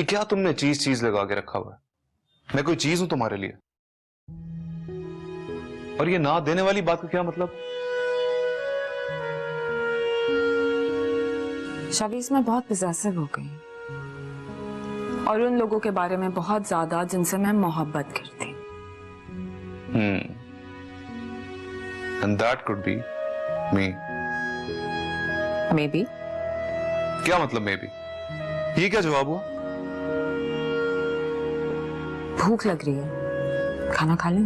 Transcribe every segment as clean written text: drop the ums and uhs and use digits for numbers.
ये क्या तुमने चीज चीज लगा के रखा हुआ है? मैं कोई चीज हूं तुम्हारे लिए? और ये ना देने वाली बात का क्या मतलब? शबीज मैं बहुत पजेसिव हो गई और उन लोगों के बारे में बहुत ज्यादा जिनसे मैं मोहब्बत करती। And that could be me. Maybe. क्या मतलब मे बी? ये क्या जवाब हुआ? भूख लग रही है, खाना खा लूं?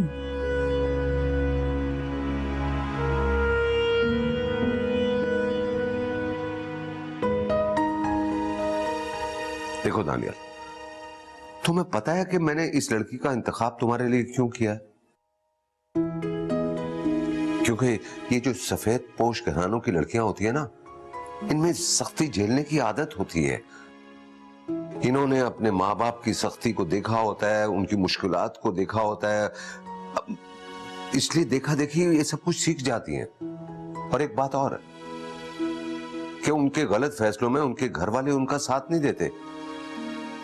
देखो दानियल, तुम्हें पता है कि मैंने इस लड़की का इंतखाब तुम्हारे लिए क्यों किया है? क्योंकि ये जो सफेद पोश घरानों की लड़कियां होती है ना, इनमें सख्ती झेलने की आदत होती है। इन्होंने अपने माँ बाप की सख्ती को देखा होता है, उनकी मुश्किलात को देखा होता है, इसलिए देखा देखी ये सब कुछ सीख जाती हैं। और एक बात और है कि उनके गलत फैसलों में उनके घर वाले उनका साथ नहीं देते,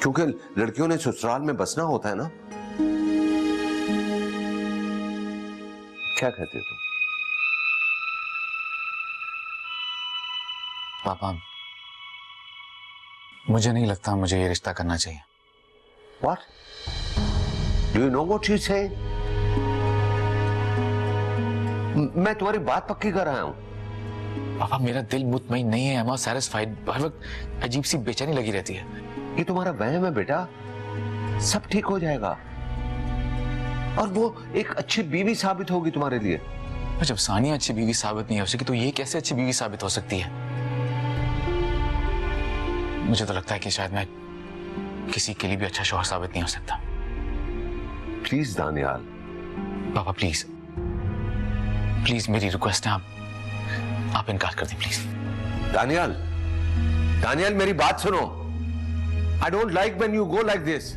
क्योंकि लड़कियों ने ससुराल में बसना होता है ना। क्या कहते हो तुम? पापा, मुझे नहीं लगता मुझे ये रिश्ता करना चाहिए। What? Do you know what she's saying? मैं तुम्हारी बात पक्की कर रहा हूं। पापा, मेरा दिल मुतमईन नहीं है। I'm not satisfied। हर वक्त अजीब सी बेचैनी लगी रहती है। ये तुम्हारा वहम है बेटा, सब ठीक हो जाएगा और वो एक अच्छी बीवी साबित होगी तुम्हारे लिए। जब सानिया अच्छी बीवी साबित नहीं हो सकी तो ये कैसे अच्छी बीवी साबित हो सकती है? मुझे तो लगता है कि शायद मैं किसी के लिए भी अच्छा शौहर साबित नहीं हो सकता। प्लीज दानियाल। पापा प्लीज, प्लीज मेरी रिक्वेस्ट है, आप इनकार कर दें प्लीज। दानियाल, दानियाल मेरी बात सुनो। I don't like when you go like this.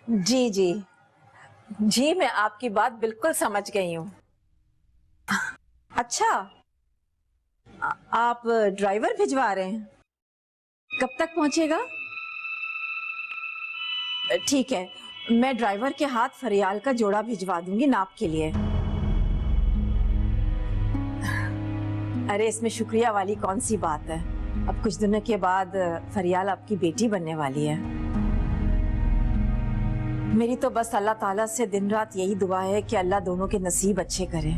जी जी जी, मैं आपकी बात बिल्कुल समझ गई हूँ। अच्छा, आप ड्राइवर भिजवा रहे हैं? कब तक पहुंचेगा? ठीक है, मैं ड्राइवर के हाथ फरियाल का जोड़ा भिजवा दूंगी नाप के लिए। अरे इसमें शुक्रिया वाली कौन सी बात है? अब कुछ दिनों के बाद फरियाल आपकी बेटी बनने वाली है। मेरी तो बस अल्लाह ताला से दिन रात यही दुआ है कि अल्लाह दोनों के नसीब अच्छे करे।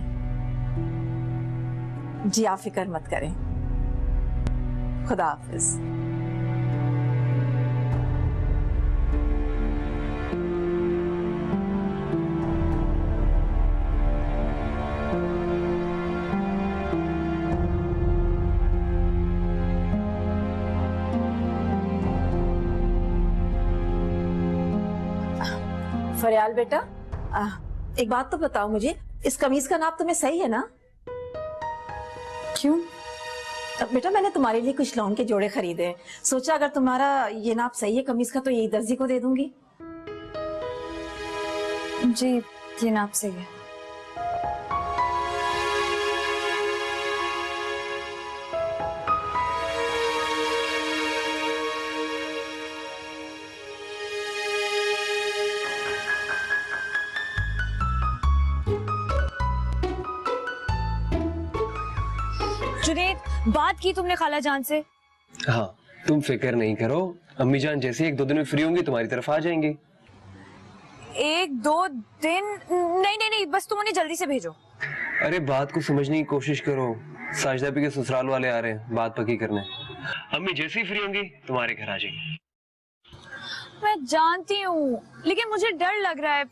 जी आप फिक्र मत करें। खुदा हाफिज। फरियाल बेटा, एक बात तो बताओ मुझे, इस कमीज का नाप तुम्हें सही है ना? क्यों? बेटा मैंने तुम्हारे लिए कुछ लॉन के जोड़े खरीदे हैं, सोचा अगर तुम्हारा ये नाप सही है कमीज का तो यही दर्जी को दे दूंगी। जी ये नाप सही है। जुनैद, बात की तुमने खाला जान से? हाँ, तुम फिक्र नहीं करो, अम्मी जान जैसे एक दो दिन में फ्री होंगी तुम्हारी तरफ आ जाएंगी। एक दो दिन? नहीं नहीं नहीं, बस तुम उन्हें जल्दी से भेजो। अरे बात को समझने की कोशिश करो, साजिदा भी के ससुराल वाले आ रहे हैं बात पक्की करने। अम्मी जैसे ही फ्री होंगी तुम्हारे घर आ जाएंगी। मैं जानती हूँ, लेकिन मुझे डर लग रहा है।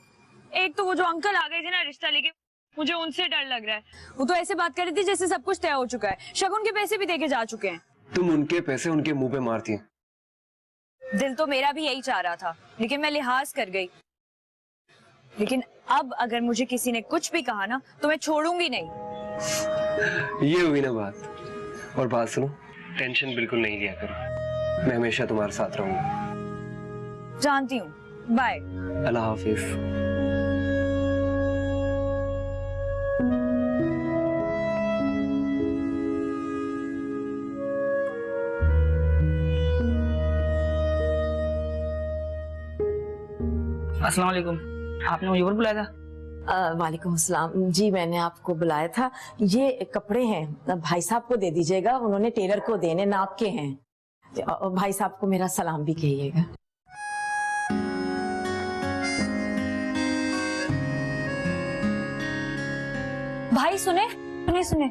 एक तो वो जो अंकल आ गए थे ना रिश्ता लेके, मुझे उनसे डर लग रहा है। वो तो ऐसे बात कर रही थी जैसे सब कुछ तय हो चुका है, शगुन के पैसे भी देके जा चुके हैं। तुम उनके पैसे उनके मुंह पे मारती हैं। दिल तो मेरा भी यही चाह रहा था, लेकिन मैं लिहाज कर गई। लेकिन अब अगर मुझे किसी ने कुछ भी कहा ना तो मैं छोड़ूंगी नहीं। ये हुई ना बात। और बात सुनो, टेंशन बिल्कुल नहीं लिया करो, मैं हमेशा तुम्हारे साथ रहूंगा। जानती हूँ। बाय। अल्लाह हाफिज। अस्सलाम वालेकुम, आपने मुझे और बुलाया था? वालेकुम अस्सलाम जी, मैंने आपको बुलाया था। ये कपड़े हैं, भाई साहब को दे दीजिएगा, उन्होंने टेलर को देने, नाप के हैं। भाई साहब को मेरा सलाम भी कहिएगा। भाई सुने सुने सुने,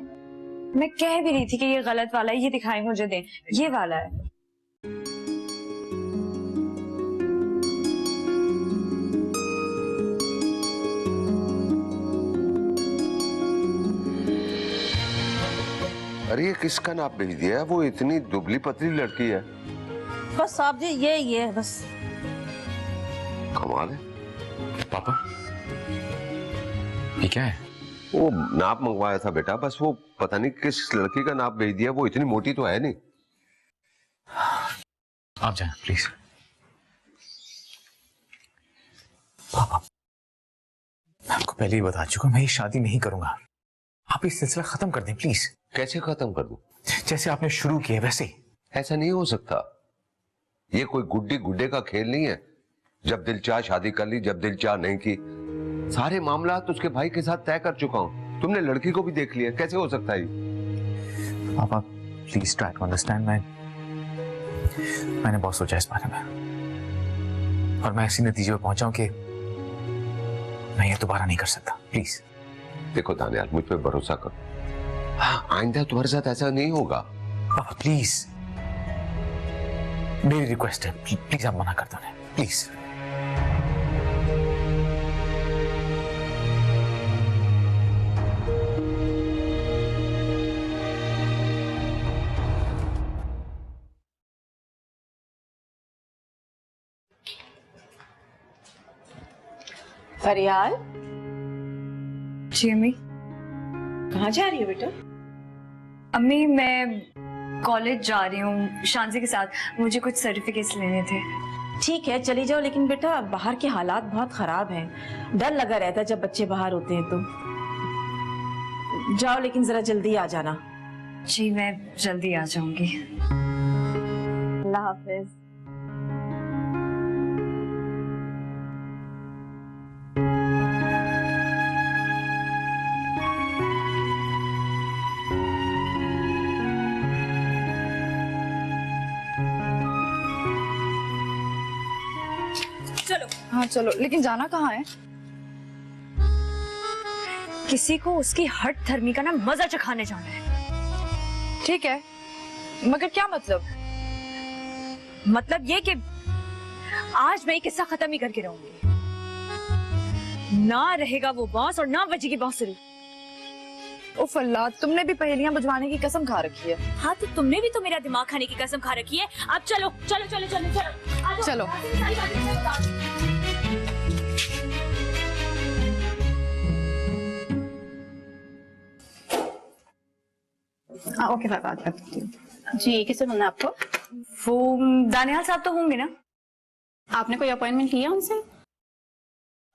मैं कह भी रही थी कि ये गलत वाला है, ये दिखाई मुझे दे, ये वाला है। अरे ये किसका नाप भेज दिया है? वो इतनी दुबली पतली लड़की है। बस साहब जी ये है बस। कमाल है। पापा, ये क्या है? वो नाप मंगवाया था बेटा, बस वो पता नहीं किस लड़की का नाप भेज दिया। वो इतनी मोटी तो है नहीं। आप जाएं प्लीज। पापा, मैं आपको पहले ही बता चुका, मैं ये शादी नहीं करूंगा। आप ये सिलसिला खत्म कर दें प्लीज। कैसे खत्म कर दूं? जैसे आपने शुरू किया वैसे। ऐसा नहीं हो सकता। ये कोई गुड्डी गुड्डे का खेल नहीं है। जब दिल चाह शादी कर ली, जब दिल चाह नहीं की। सारे मामला तो उसके भाई के साथ तय कर चुका हूं। तुमने लड़की को भी देख लिया, कैसे हो सकता है? पापा प्लीज ट्राई टू अंडरस्टैंड। मैंने बहुत सोचा इस बारे में और मैं इसी नतीजे पर पहुंचा हूं कि मैं ये दोबारा नहीं कर सकता। प्लीज देखो दानियाल, मुझ पे भरोसा करो। हाँ, आइंदा तुम्हारे साथ ऐसा नहीं होगा। पापा प्लीज, मेरी रिक्वेस्ट है, प्लीज आप मना कर दो प्लीज। फरियाल, जी अम्मी। कहाँ जा रही हो बेटा? अम्मी मैं कॉलेज जा रही हूँ शांति के साथ, मुझे कुछ सर्टिफिकेट्स लेने थे। ठीक है चली जाओ, लेकिन बेटा बाहर के हालात बहुत खराब हैं। डर लगा रहता है जब बच्चे बाहर होते हैं तो। जाओ लेकिन जरा जल्दी आ जाना। जी मैं जल्दी आ जाऊंगी। अल्लाह हाफिज। चलो। हाँ चलो, लेकिन जाना कहाँ है? किसी को उसकी हट धर्मी का ना मजा चखाने जाना है। ठीक है, मगर क्या मतलब? मतलब ये कि आज मैं ये किस्सा खत्म ही करके रहूंगी। ना रहेगा वो बांस और ना बजेगी बांसुरी। उफ अल्लाह, तुमने भी पहेलियां बुझवाने की कसम खा रखी है। हाँ तो तुमने भी तो मेरा दिमाग खाने की कसम खा रखी है। अब चलो चलो चलो चलो चलो आ जाओ। चलो। ओके मैं बात करती हूँ। जी किससे मिलना है आपको? वो दानियाल साहब तो होंगे ना? आपने कोई अपॉइंटमेंट लिया उनसे?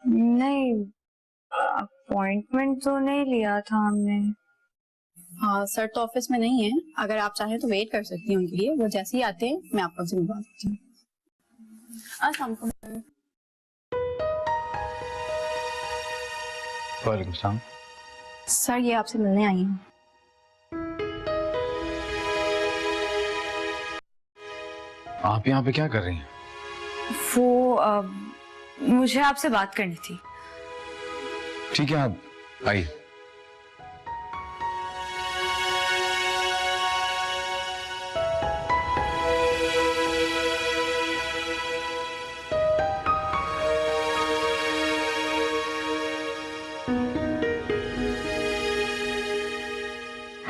नहीं, अपॉइंटमेंट तो नहीं लिया था हमने। हाँ सर तो ऑफिस में नहीं है, अगर आप चाहें तो वेट कर सकती हैं उनके लिए। वो जैसे ही आते हैं मैं आपको उनसे मिलवा देती हूँ। अस्सलाम वालेकुम। वालेकुम सलाम। सर ये आपसे मिलने आई हैं। आप यहाँ पे क्या कर रही हैं? वो मुझे आपसे बात करनी थी। ठीक है आप आइए।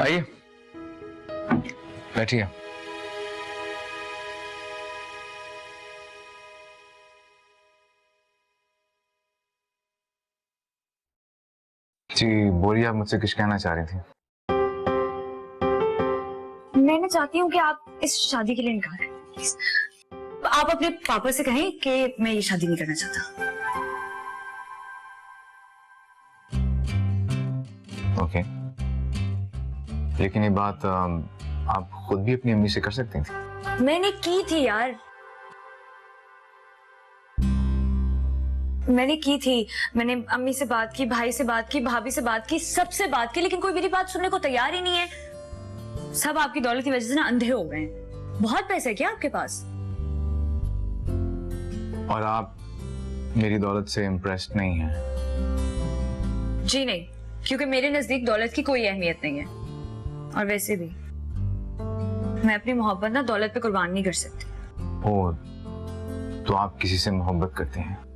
आइए बैठिए। जी बोलिए, आप मुझसे कुछ कहना चाह रही थी? मैं ना चाहती हूँ कि आप इस शादी के लिए निकाल दें प्लीज। आप अपने पापा से कहें कि मैं ये शादी नहीं करना चाहता। ओके, लेकिन ये बात आप खुद भी अपनी अम्मी से कर सकती थी। मैंने की थी यार। मैंने की थी, मैंने अम्मी से बात की, भाई से बात की, भाभी से बात की, सबसे बात की, लेकिन कोई मेरी बात सुनने को तैयार ही नहीं है। सब आपकी दौलत की वजह से ना अंधे हो गए हैं। बहुत पैसे है क्या आपके पास? और आप मेरी दौलत से इम्प्रेस्ड नहीं हैं? जी नहीं, क्योंकि मेरे नजदीक दौलत की कोई अहमियत नहीं है। और वैसे भी मैं अपनी मोहब्बत ना दौलत पे कुर्बान नहीं कर सकती। और तो आप किसी से मोहब्बत करते हैं?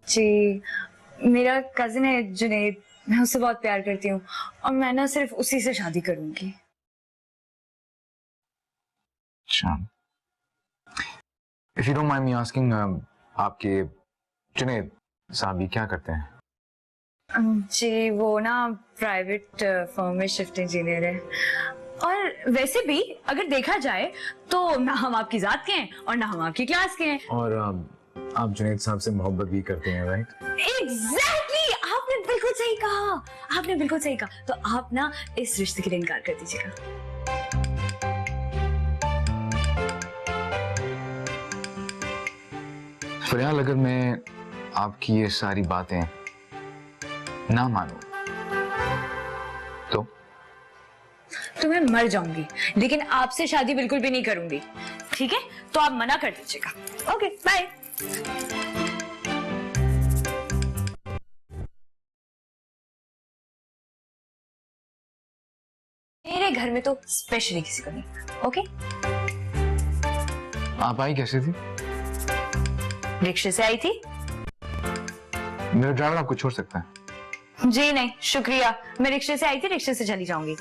जी, मेरा कजिन है जुनैद, मैं उससे बहुत प्यार करती हूँ और मैं ना सिर्फ उसी से शादी करूंगी। अच्छा, if you don't mind me asking, आपके जुनैद साहब भी क्या करते हैं? जी वो ना प्राइवेट फर्म में शिफ्ट इंजीनियर है। और वैसे भी अगर देखा जाए तो ना हम आपकी जात के हैं और ना हम आपकी क्लास के हैं। और आप जुनैद साहब से मोहब्बत भी करते हैं, राइट? एग्जैक्टली, आपने बिल्कुल सही कहा, आपने बिल्कुल सही कहा। तो आप ना इस रिश्ते के लिए इनकार कर दीजिएगा। फरियाल, अगर मैं आपकी ये सारी बातें ना मानूं तो मैं मर जाऊंगी, लेकिन आपसे शादी बिल्कुल भी नहीं करूंगी। ठीक है, तो आप मना कर दीजिएगा। Okay, bye. मेरे घर में तो स्पेशली किसी को नहीं। ओके, आप आई कैसे थी? रिक्शे से आई थी। मेरा ड्राइवर आपको छोड़ सकता है? जी नहीं शुक्रिया, मैं रिक्शे से आई थी, रिक्शे से चली जाऊंगी।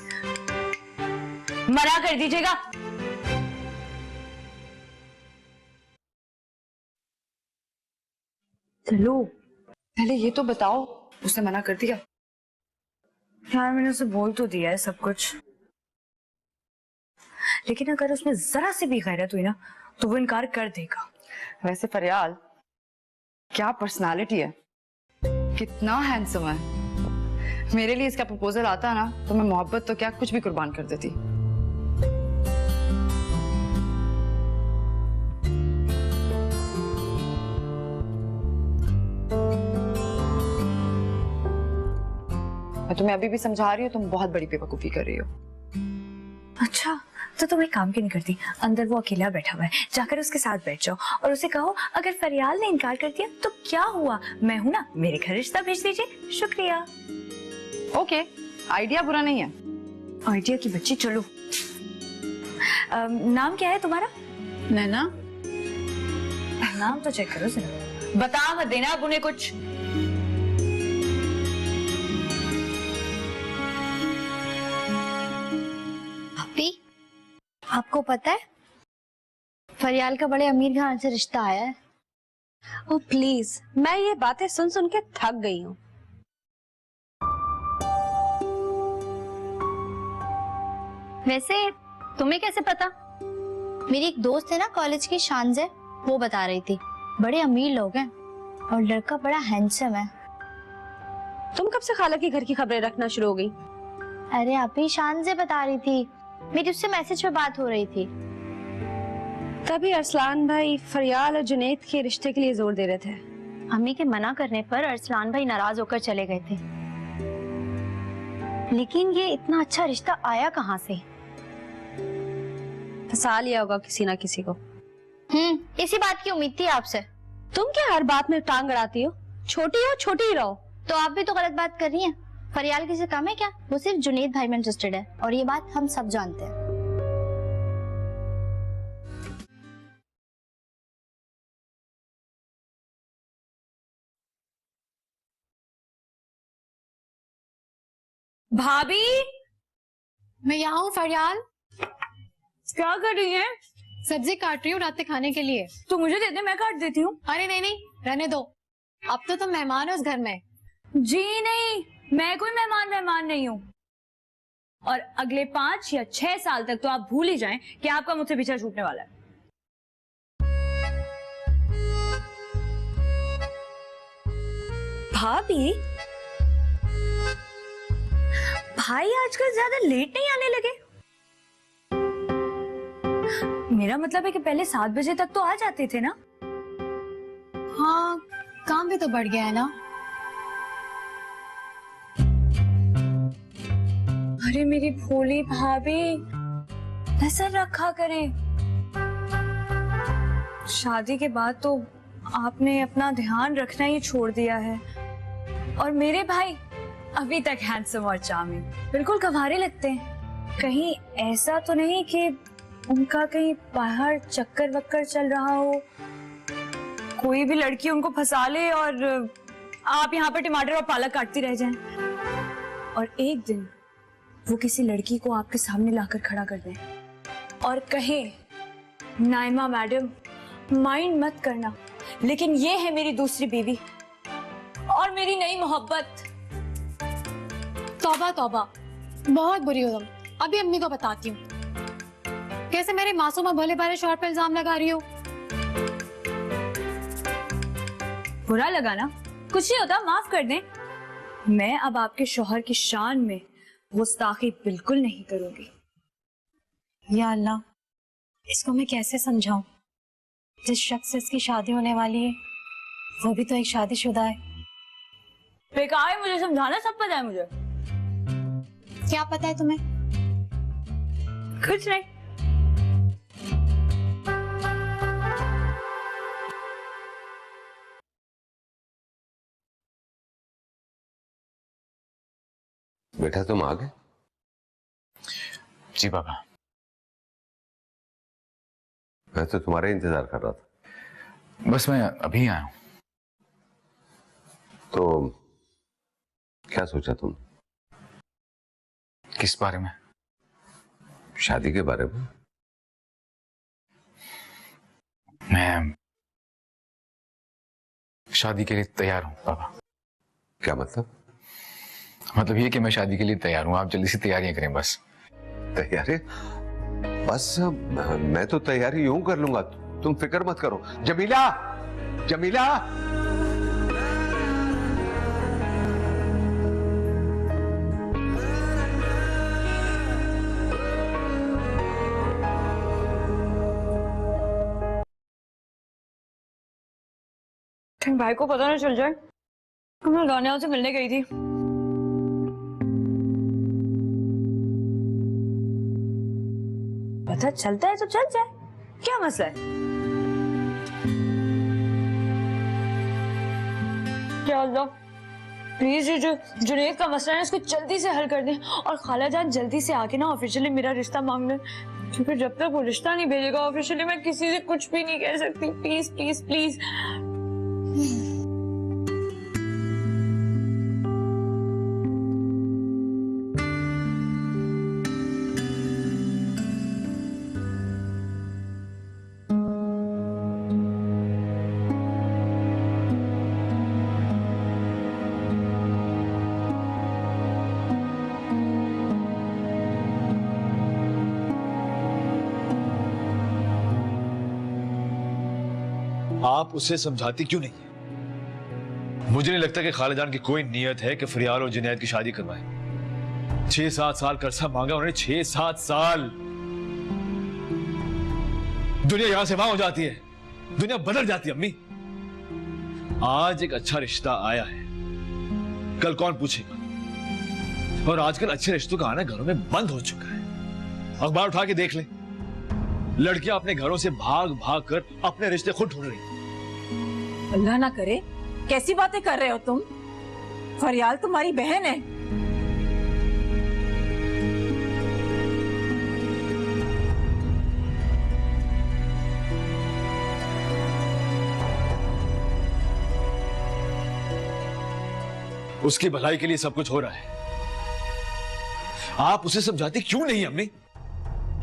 मना कर दीजिएगा। चलो पहले ये तो बताओ, उसने मना कर दिया? यार मैंने उसे बोल तो दिया है सब कुछ, लेकिन अगर उसमें जरा सी भी गैरत हुई ना तो वो इनकार कर देगा। वैसे फरियाल क्या पर्सनालिटी है, कितना हैंडसम है। मेरे लिए इसका प्रपोजल आता ना तो मैं मोहब्बत तो क्या कुछ भी कुर्बान कर देती। मैं तुम्हें अभी भी समझा रही हूँ, तुम बहुत बड़ी बेवकूफी कर रही हो। अच्छा, तो तुम एक काम क्यों नहीं करती, अंदर वो अकेला बैठा हुआ है, जाकर उसके साथ बैठ जाओ और उसे कहो अगर फरियाल ने इनकार कर दिया तो क्या हुआ, मैं हूं ना, मेरे घर रिश्ता भेज दीजिए। शुक्रिया। ओके, आइडिया बुरा नहीं है। आइडिया की बच्ची, चलो। नाम क्या है तुम्हारा? नैना। नाम तो चेक करो जरा, बता मत देना अब उन्हें कुछ। आपको पता है फरियाल का बड़े अमीर खान से रिश्ता आया है। ओ प्लीज, मैं ये बातें सुन सुन के थक गई हूँ। वैसे तुम्हें कैसे पता? मेरी एक दोस्त है ना कॉलेज की, शानजे, वो बता रही थी। बड़े अमीर लोग हैं और लड़का बड़ा हैंडसम है। तुम कब से खाला के घर की खबरें रखना शुरू हो गई? अरे अभी शानजे बता रही थी, मेरी उससे मैसेज पे बात हो रही थी। तभी अरसलान भाई फरियाल और जुनैद के रिश्ते के लिए जोर दे रहे थे। अम्मी के मना करने पर अरसलान भाई नाराज होकर चले गए थे, लेकिन ये इतना अच्छा रिश्ता आया कहाँ से? फंसा लिया होगा किसी ना किसी को। इसी बात की उम्मीद थी आपसे। तुम क्या हर बात में टांग अड़ाती हो? छोटी हो, छोटी ही रहो। तो आप भी तो गलत बात कर रही हैं। फरियाल किसी कम है क्या? वो सिर्फ जुनैद भाई में इंटरेस्टेड है और ये बात हम सब जानते हैं। भाभी, मैं यहाँ हूँ फरियाल। क्या कर रही हैं? सब्जी काट रही हूँ रात के खाने के लिए। तो मुझे दे दे, मैं काट देती हूँ। अरे नहीं नहीं, रहने दो, अब तो तुम मेहमान हो उस घर में। जी नहीं, मैं कोई मेहमान नहीं हूँ। और अगले 5 या 6 साल तक तो आप भूल ही जाएं कि आपका मुझसे पीछा छूटने वाला है। भाभी, भाई आजकल ज्यादा लेट नहीं आने लगे। मेरा मतलब है कि पहले 7 बजे तक तो आ जाते थे ना। हाँ, काम भी तो बढ़ गया है ना। अरे मेरी भोली भाभी, नजर रखा करें। शादी के बाद तो आपने अपना ध्यान रखना ही छोड़ दिया है। और मेरे भाई अभी तक हैंडसम और चार्मिंग, बिल्कुल गंवारे लगते हैं। कहीं ऐसा तो नहीं कि उनका कहीं बाहर चक्कर वक्कर चल रहा हो, कोई भी लड़की उनको फंसा ले और आप यहाँ पर टमाटर और पालक काटती रह जाएं। और एक दिन वो किसी लड़की को आपके सामने लाकर खड़ा कर दें और कहे, नाइमा मैडम माइंड मत करना, लेकिन ये है मेरी दूसरी बीवी और मेरी नई मोहब्बत। तौबा तौबा, बहुत बुरी हो तुम। अभी अम्मी को बताती हूँ। कैसे मेरे मासूम और भोले भाले शौहर पे इल्जाम लगा रही हो? बुरा लगा ना? कुछ नहीं होता, माफ कर दें। मैं अब आपके शौहर की शान में गुस्ताखी बिल्कुल नहीं करूंगी। या अल्लाह, इसको मैं कैसे समझाऊं? जिस शख्स से इसकी शादी होने वाली है वो भी तो एक शादीशुदा है। बेकार है मुझे समझाना, सब पता है मुझे। क्या पता है तुम्हें? कुछ नहीं। बेटा तुम आ गए? जी पापा। मैं तो तुम्हारा इंतजार कर रहा था। बस मैं अभी आया हूं। तो क्या सोचा तुम? किस बारे में? शादी के बारे में। मैं शादी के लिए तैयार हूं पापा। क्या मतलब? मतलब ये कि मैं शादी के लिए तैयार हूं, आप जल्दी से तैयारियां करें बस। तैयारी? बस मैं तो तैयारी यूं कर लूंगा, तुम फिक्र मत करो। जमीला, जमीला, कहीं भाई को पता ना चल जाए कि मैं रानिया से मिलने गई थी। पता चलता है तो चल जाए, क्या मसला है? क्या अल्लाह, प्लीज ये जो जुनैद का मसला है इसको जल्दी से हल कर दें। और खाला जान जल्दी से आके ना ऑफिशियली मेरा रिश्ता मांग लें, क्योंकि जब तक वो रिश्ता नहीं भेजेगा ऑफिशियली मैं किसी से कुछ भी नहीं कह सकती। Please please please. आप उसे समझाती क्यों नहीं है? मुझे नहीं लगता कि खालिदान की कोई नीयत है कि फरियाल और जुनैद की शादी करवाए। 6-7 साल का अरसा मांगा उन्होंने, 6-7 साल। दुनिया यहां से वहां हो जाती है, दुनिया बदल जाती है अम्मी। आज एक अच्छा रिश्ता आया है, कल कौन पूछेगा? और आजकल अच्छे रिश्तों का आना घरों में बंद हो चुका है। अखबार उठा के देख ले, लड़कियां अपने घरों से भाग भाग कर अपने रिश्ते खुद ढूंढ रही। अल्लाह ना करे, कैसी बातें कर रहे हो तुम? फरियाल तुम्हारी बहन है। उसकी भलाई के लिए सब कुछ हो रहा है, आप उसे समझाती क्यों नहीं अम्मी?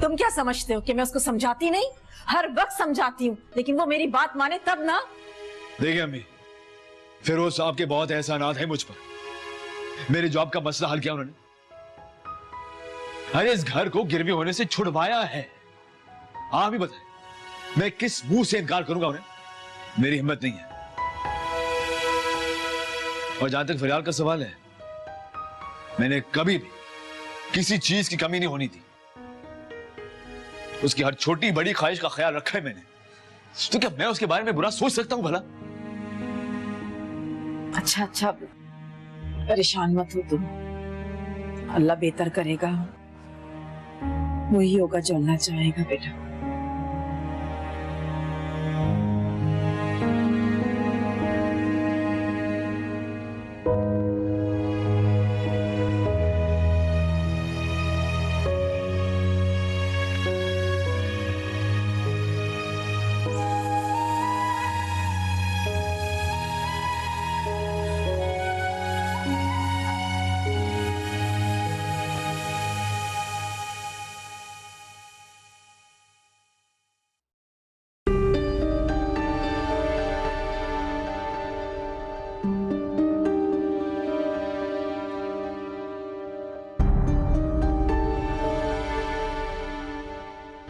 तुम क्या समझते हो कि मैं उसको समझाती नहीं? हर वक्त समझाती हूँ, लेकिन वो मेरी बात माने तब ना। देखिए अम्मी, फिरोज साहब के बहुत एहसानात हैं मुझ पर। मेरे जॉब का मसला हल किया उन्होंने, अरे इस घर को गिरवी होने से छुड़वाया है। आप ही बताएं, मैं किस मुंह से इनकार करूंगा उन्हें? मेरी हिम्मत नहीं है। और जहां तक फरियाल का सवाल है, मैंने कभी भी किसी चीज की कमी नहीं होनी थी। उसकी हर छोटी बड़ी ख्वाहिश का ख्याल रखा है मैंने, तो क्या मैं उसके बारे में बुरा सोच सकता हूँ भला? अच्छा अच्छा, परेशान मत हो तुम, अल्लाह बेहतर करेगा, वही होगा जो अल्लाह चाहेगा बेटा।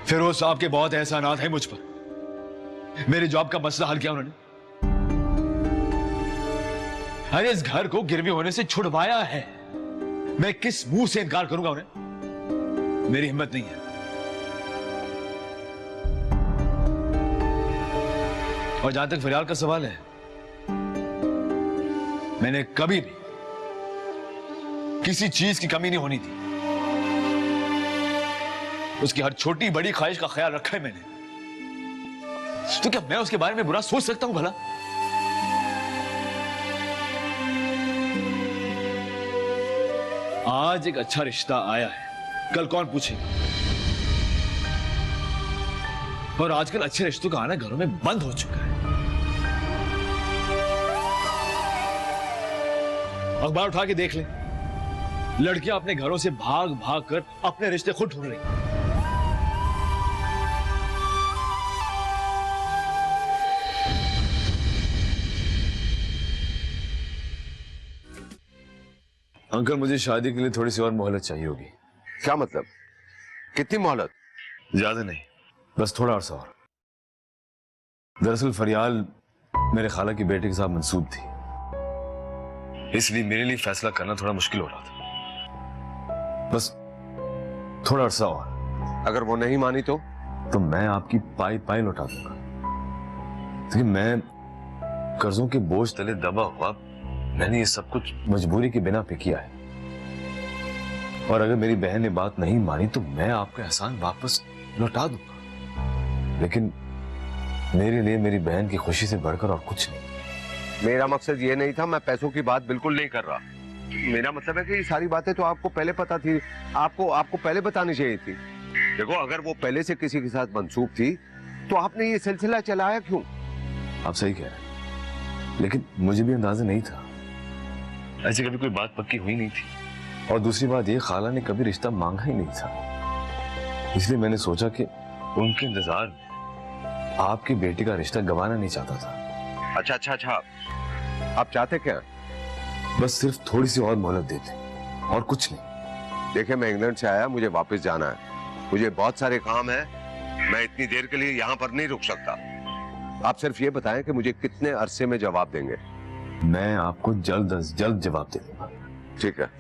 फिरोज साहब के बहुत एहसानात हैं मुझ पर। मेरे जॉब का मसला हल किया उन्होंने, अरे इस घर को गिरवी होने से छुड़वाया है। मैं किस मुंह से इनकार करूंगा उन्हें? मेरी हिम्मत नहीं है। और जहां तक फरियाल का सवाल है, मैंने कभी भी किसी चीज की कमी नहीं होनी थी। उसकी हर छोटी बड़ी ख्वाहिश का ख्याल रखा है मैंने, तो क्या मैं उसके बारे में बुरा सोच सकता हूं भला? आज एक अच्छा रिश्ता आया है, कल कौन पूछेगा? और आजकल अच्छे रिश्तों का आना घरों में बंद हो चुका है। अखबार उठा के देख ले, लड़कियां अपने घरों से भाग भाग कर अपने रिश्ते खुद ढूंढ रही। अंकल, मुझे शादी के लिए थोड़ी सी और मोहलत चाहिए होगी। क्या मतलब? कितनी मोहलत? ज्यादा नहीं, बस थोड़ा अर्सा और। दरअसल फरियाल मेरे खाला की बेटे के साथ मंसूब थी, इसलिए मेरे लिए फैसला करना थोड़ा मुश्किल हो रहा था। बस थोड़ा अर्सा और। अगर वो नहीं मानी तो मैं आपकी पाई पाई लौटा दूंगा। क्योंकि मैं कर्जों के बोझ तले दबा हुआ, मैंने ये सब कुछ मजबूरी के बिना पे किया है। और अगर मेरी बहन ने बात नहीं मानी तो मैं आपका एहसान वापस लौटा दूंगा। लेकिन मेरे लिए मेरी बहन की खुशी से बढ़कर और कुछ नहीं। मेरा मकसद ये नहीं था, मैं पैसों की बात बिल्कुल नहीं कर रहा। मेरा मतलब है कि ये सारी बातें तो आपको पहले पता थी, आपको पहले बतानी चाहिए थी। देखो, अगर वो पहले से किसी के साथ मंसूब थी तो आपने ये सिलसिला चलाया क्यों? आप सही कह रहे हैं, लेकिन मुझे भी अंदाजा नहीं था, ऐसी कभी कोई बात पक्की हुई नहीं थी। और दूसरी बात, ये खाला ने कभी रिश्ता मांगा ही नहीं था, इसलिए मैंने सोचा कि उनके इंतजार में आपकी बेटी का रिश्ता गंवाना नहीं चाहता था। अच्छा, आप चाहते क्या? बस सिर्फ थोड़ी सी और मोहलत देते, और कुछ नहीं। देखिए, मैं इंग्लैंड से आया, मुझे वापस जाना है, मुझे बहुत सारे काम है, मैं इतनी देर के लिए यहाँ पर नहीं रुक सकता। आप सिर्फ ये बताएं कि मुझे कितने अरसे में जवाब देंगे। मैं आपको जल्द अज जल्द जवाब दे दूंगा। ठीक है।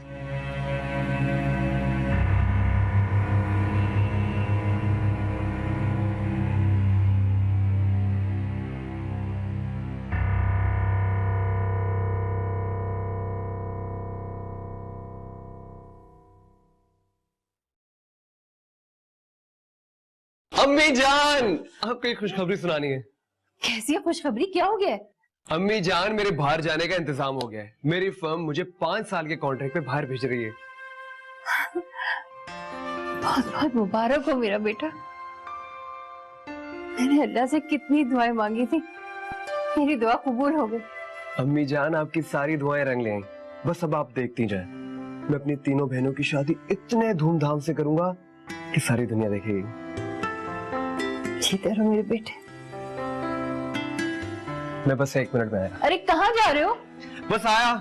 अम्मी जान, आपको एक खुशखबरी सुनानी है। कैसी है खुशखबरी? क्या हो गया? अम्मी जान, मेरे बाहर जाने का इंतजाम हो गया है। मेरी फर्म मुझे 5 साल के कॉन्ट्रैक्ट पे बाहर भेज रही है। बहुत बहुत मुबारक हो मेरा बेटा। मैंने अल्लाह से कितनी दुआएं मांगी थी, मेरी दुआ कबूल हो गई। अम्मी जान, आपकी सारी दुआएं रंग ले आई, बस अब आप देखती जाएं। मैं अपनी तीनों बहनों की शादी इतने धूमधाम से करूंगा कि सारी दुनिया देखेगी। जीते रहो मेरे बेटे। मैं बस 1 मिनट में आया। अरे कहाँ जा रहे हो? बस आया।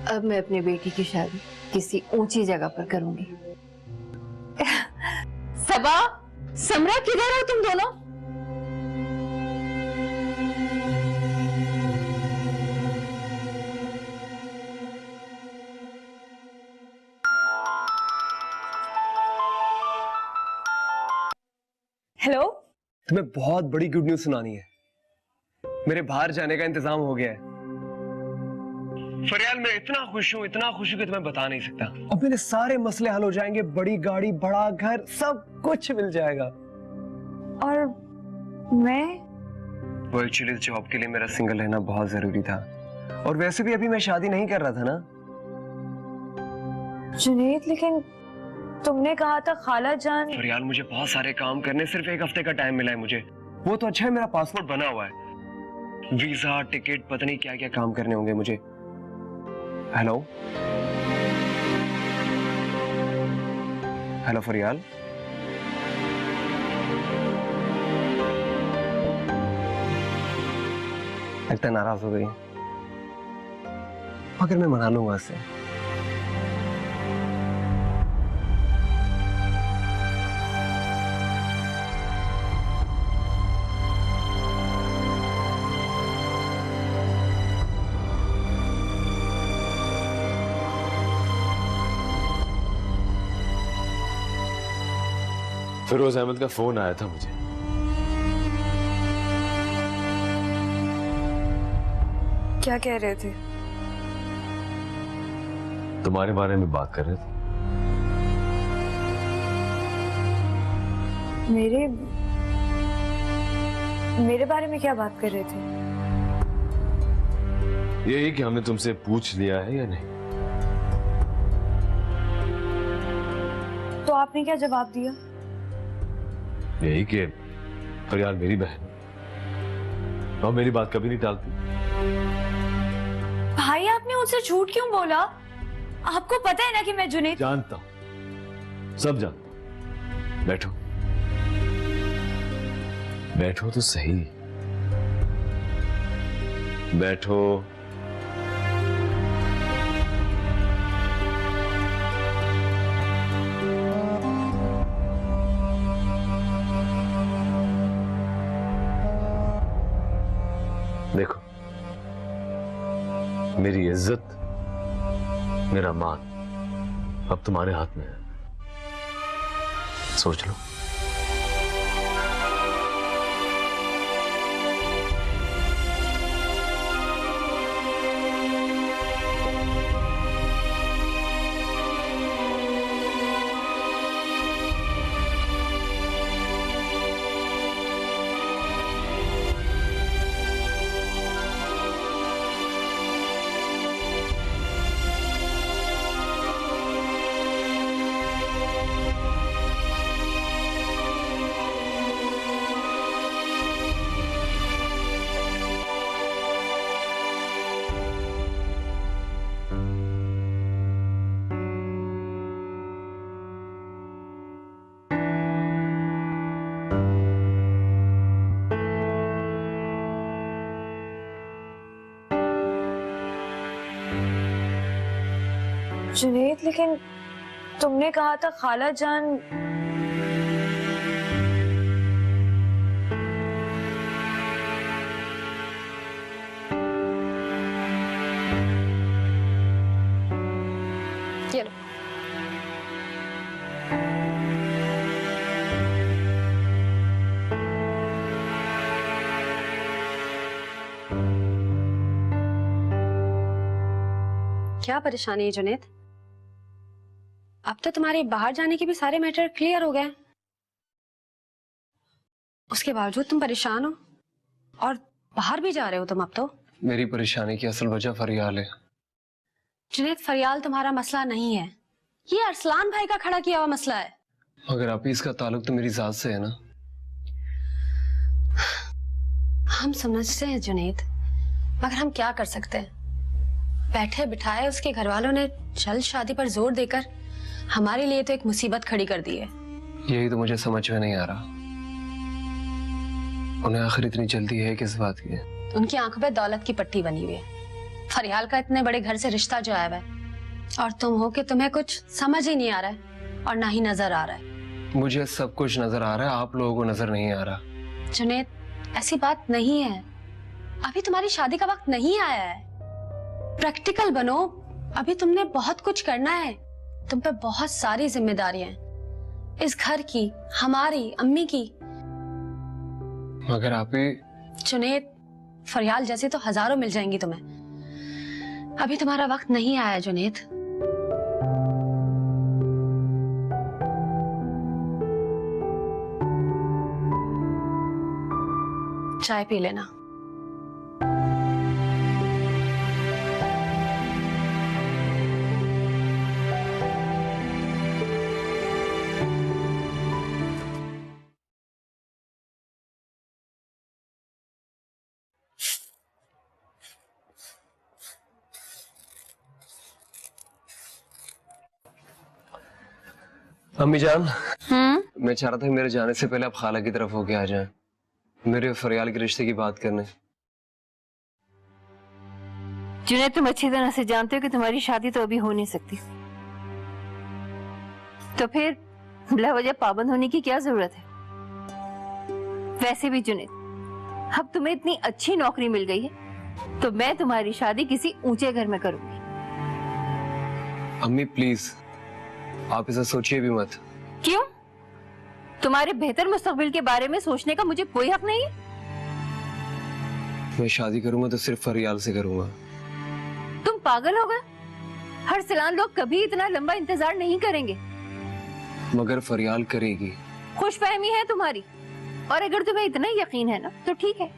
अब मैं अपनी बेटी की शादी किसी ऊंची जगह पर करूंगी। सबा, समरा, किधर हो तुम दोनों? हेलो। तुम्हें बहुत बड़ी गुड न्यूज सुनानी है। मेरे बाहर जाने का इंतजाम हो गया है। फरियाल, मैं इतना खुश हूँ कि तुम्हें बता नहीं सकता। अब मेरे सारे मसले हल हो जाएंगे, बड़ी गाड़ी, बड़ा घर, सब कुछ मिल जाएगा। और मैं? वो एक्चुअली इस जॉब के लिए मेरा सिंगल रहना बहुत जरूरी था, और वैसे भी अभी मैं शादी नहीं कर रहा था ना। जुनैद, लेकिन तुमने कहा था खाला जान। फरियाल, मुझे बहुत सारे काम करने, सिर्फ 1 हफ्ते का टाइम मिला है मुझे। वो तो अच्छा है मेरा पासपोर्ट बना हुआ है, वीजा, टिकट, पता नहीं क्या क्या काम करने होंगे मुझे। हेलो हेलो फरियाल, लगता नाराज हो गई, मगर मैं मना लूंगा उससे। फिरोज अहमद का फोन आया था मुझे। क्या कह रहे थे? तुम्हारे बारे में बात कर रहे थे। मेरे बारे में क्या बात कर रहे थे? यही कि हमने तुमसे पूछ लिया है या नहीं। तो आपने क्या जवाब दिया? यही कि फरियाल मेरी बहन और मेरी बात कभी नहीं टालती। भाई, आपने उनसे झूठ क्यों बोला? आपको पता है ना कि मैं जुनैद। जानता हूं, सब जानता हूं। बैठो बैठो तो सही, बैठो। देखो, मेरी इज्जत, मेरा मान अब तुम्हारे हाथ में है। सोच लो। जुनैद, लेकिन तुमने कहा था खाला जान। ये लो। क्या परेशानी है जुनैद? अब तो तुम्हारे बाहर जाने के भी सारे मैटर क्लियर हो गए, उसके बावजूद तुम परेशान हो और बाहर भी जा रहे हो तुम अब तो। मेरी परेशानी की असल वजह फरियाल है। जुनैद, फरियाल तुम्हारा मसला नहीं है, ये अरसलान भाई का खड़ा किया हुआ मसला है। मगर आप इसका ताल्लुक तो मेरी जात से है ना। हम समझते हैं जुनैद, मगर हम क्या कर सकते हैं? बैठे बिठाए उसके घर वालों ने जल्द शादी पर जोर देकर हमारे लिए तो एक मुसीबत खड़ी कर दी है। यही तो मुझे समझ में नहीं आ रहा, उन्हें आखिर इतनी जल्दी है किस बात की? उनकी आंखों पे दौलत की पट्टी बनी हुई है। फरियाल का इतने बड़े घर से रिश्ता जो आया है, और तुम हो कि तुम्हें कुछ समझ ही नहीं आ रहा है और ना ही नजर आ रहा है। मुझे सब कुछ नजर आ रहा है, आप लोगों को नजर नहीं आ रहा। जुनैद, ऐसी बात नहीं है, अभी तुम्हारी शादी का वक्त नहीं आया है। प्रैक्टिकल बनो, अभी तुमने बहुत कुछ करना है, तुम पे बहुत सारी जिम्मेदारियां हैं, इस घर की, हमारी, अम्मी की। मगर आप ही जुनैद, फरियाल जैसे तो हजारों मिल जाएंगी तुम्हें। अभी तुम्हारा वक्त नहीं आया जुनैद। चाय पी लेना। अम्मी जान, मैं चाह रहा था कि मेरे जाने से पहले आप खाला की तरफ होके आ जाएं, मेरे फरियाल के रिश्ते की बात करने। जुनैद, तुम अच्छी तरह से जानते हो कि तुम्हारी शादी तो अभी हो नहीं सकती, तो फिर बिला वजह पाबंद होने की क्या जरूरत है। वैसे भी जुनैद, अब तुम्हें इतनी अच्छी नौकरी मिल गई है तो मैं तुम्हारी शादी किसी ऊंचे घर में करूंगी। अम्मी प्लीज, आप इसे सोचिए भी मत। क्यों? तुम्हारे बेहतर मुस्तकबिल के बारे में सोचने का मुझे कोई हक नहीं है? मैं शादी करूंगा तो सिर्फ फरियाल से करूंगा। तुम पागल हो गए? हर सलान लोग कभी इतना लंबा इंतजार नहीं करेंगे। मगर फरियाल करेगी। खुशफहमी है तुम्हारी, और अगर तुम्हें इतना ही यकीन है ना तो ठीक है,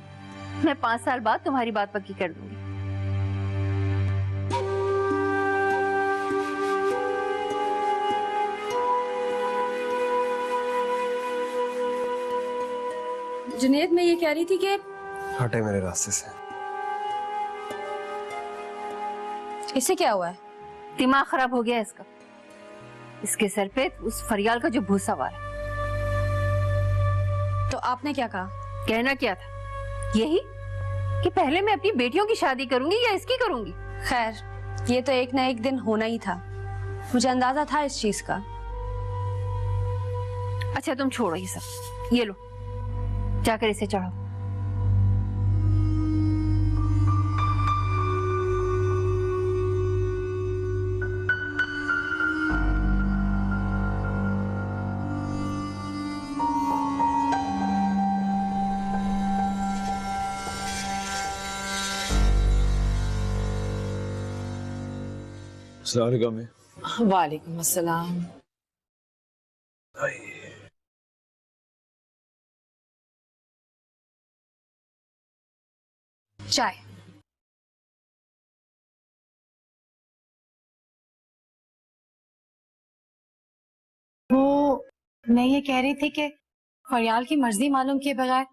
मैं 5 साल बाद तुम्हारी बात पक्की कर दूंगी। जुनैद, मैं ये कह रही थी कि हटे मेरे रास्ते से। इसे क्या हुआ है? दिमाग खराब हो गया इसका। इसके सर पे उस फरियाल का जो भूसा वार है। तो आपने क्या कहा? कहना क्या था? यही कि पहले मैं अपनी बेटियों की शादी करूंगी या इसकी करूंगी। खैर, ये तो एक ना एक दिन होना ही था, मुझे अंदाजा था इस चीज का। अच्छा तुम छोड़ो ये सब, ये लो जाकर इसे चढ़ाओ। अस्सलाम वालेकुम। वालेकुम अस्सलाम। चाय। वो मैं ये कह रही थी कि फरियाल की मर्जी मालूम किए बगैर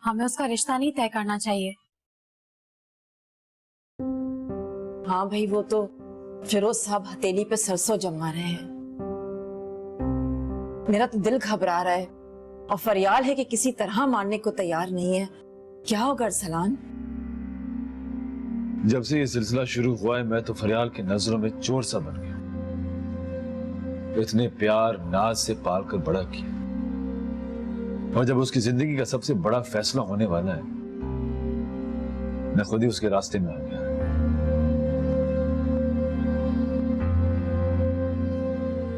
हमें उसका रिश्ता नहीं तय करना चाहिए। हाँ भाई, वो तो फिरोज साहब हथेली पे सरसों जमा रहे हैं। मेरा तो दिल घबरा रहा है, और फरियाल है कि किसी तरह मानने को तैयार नहीं है। क्या होगा अरसलान? जब से ये सिलसिला शुरू हुआ है मैं तो फरियाल की नजरों में चोर सा बन गया। इतने प्यार नाज से पाल कर बड़ा किया, और जब उसकी जिंदगी का सबसे बड़ा फैसला होने वाला है मैं खुद ही उसके रास्ते में आ गया।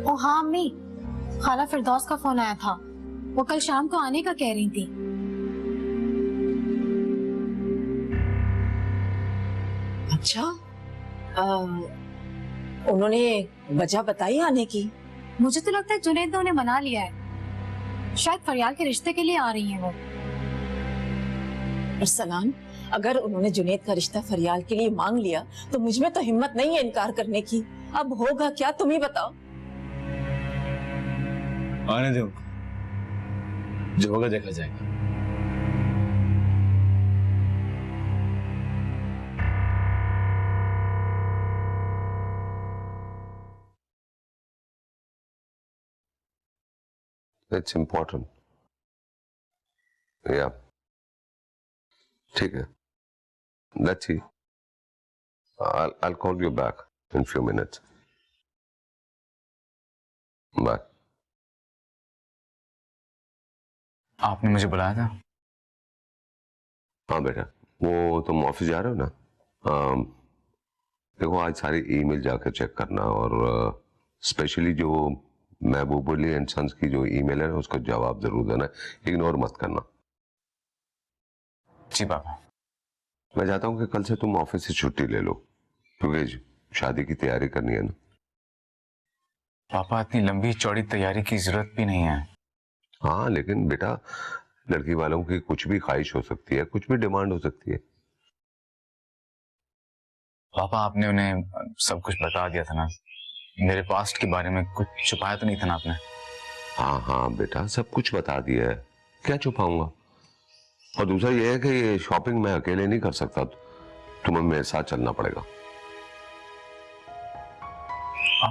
ओ हाँ अम्मी, खाला फिरदौस का फोन आया था, वो कल शाम को आने का कह रही थी। अच्छा, उन्होंने वजह बताई आने की? मुझे तो लगता है जुनैद ने उन्हें मना लिया है, शायद फरियाल के रिश्ते के लिए आ रही हैं वो। अरसलान, अगर उन्होंने जुनैद का रिश्ता फरियाल के लिए मांग लिया तो मुझ में तो हिम्मत नहीं है इनकार करने की। अब होगा क्या, तुम ही बताओ। आने दो, जो होगा देखा जाएगा। It's important. Yeah. ठीक है. Let's see. I'll call you back in few minutes. Bye. आपने मुझे बुलाया था? हाँ बेटा, वो तुम ऑफिस जा रहे हो ना? देखो आज सारी ईमेल जाकर चेक करना, और स्पेशली जो महबूब अली एंड सन्स की जो ईमेल है ना उसको जवाब जरूर देना, इग्नोर मत करना। जी पापा। मैं चाहता हूँ कि कल से तुम ऑफिस से छुट्टी ले लो, क्योंकि शादी की तैयारी करनी है ना। पापा इतनी लंबी चौड़ी तैयारी की जरूरत भी नहीं है। हाँ लेकिन बेटा, लड़की वालों की कुछ भी ख्वाहिश हो सकती है, कुछ भी डिमांड हो सकती है। पापा आपने उन्हें सब कुछ बता दिया था ना, मेरे पास्ट के बारे में कुछ छुपाया तो नहीं था ना आपने? हाँ हाँ बेटा, सब कुछ बता दिया है, क्या छुपाऊंगा। और दूसरा ये है कि ये शॉपिंग मैं अकेले नहीं कर सकता, तुम्हें मेरे साथ चलना पड़ेगा।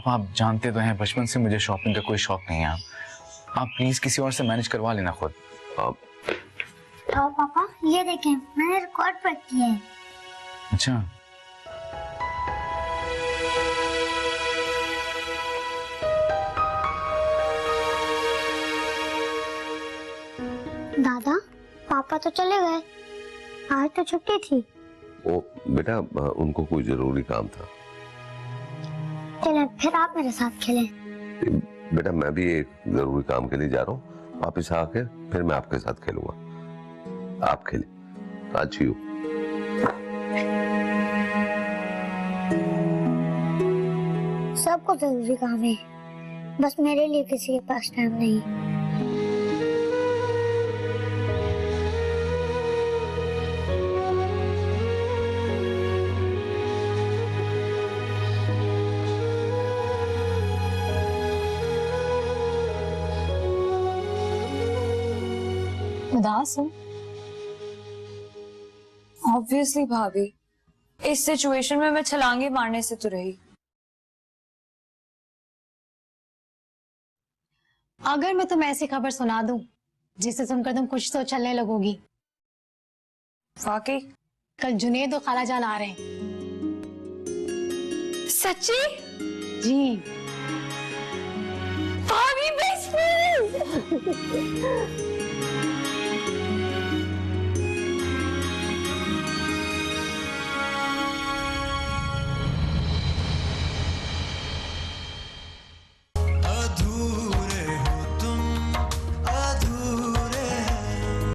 आप जानते तो हैं बचपन से मुझे शॉपिंग का कोई शौक नहीं है। आप प्लीज किसी और से मैनेज करवा लेना खुद। तो पापा ये देखें, मैंने रिकॉर्ड पर किया है। अच्छा, दादा पापा तो चले गए, आज तो छुट्टी थी। ओ बेटा, उनको कोई जरूरी काम था। चले फिर आप मेरे साथ खेलें। बेटा मैं भी एक जरूरी काम के लिए जा रहा हूँ, वापिस आके फिर मैं आपके साथ खेलूंगा। आप खेले, अच्छी हो। सबको जरूरी काम है, बस मेरे लिए किसी के पास टाइम नहीं। उदास हो? ऑब्वियसली भाभी, इस सिचुएशन में मैं छलांगे मारने से तो रही। अगर मैं तुम्हें ऐसी खबर सुना दूं जिसे सुनकर तुम कुछ तो चलने लगोगी। वाकई? कल जुनेद और खालाजान आ रहे हैं। सच्ची? जी। भाभी बेस्ट फ्रेंड।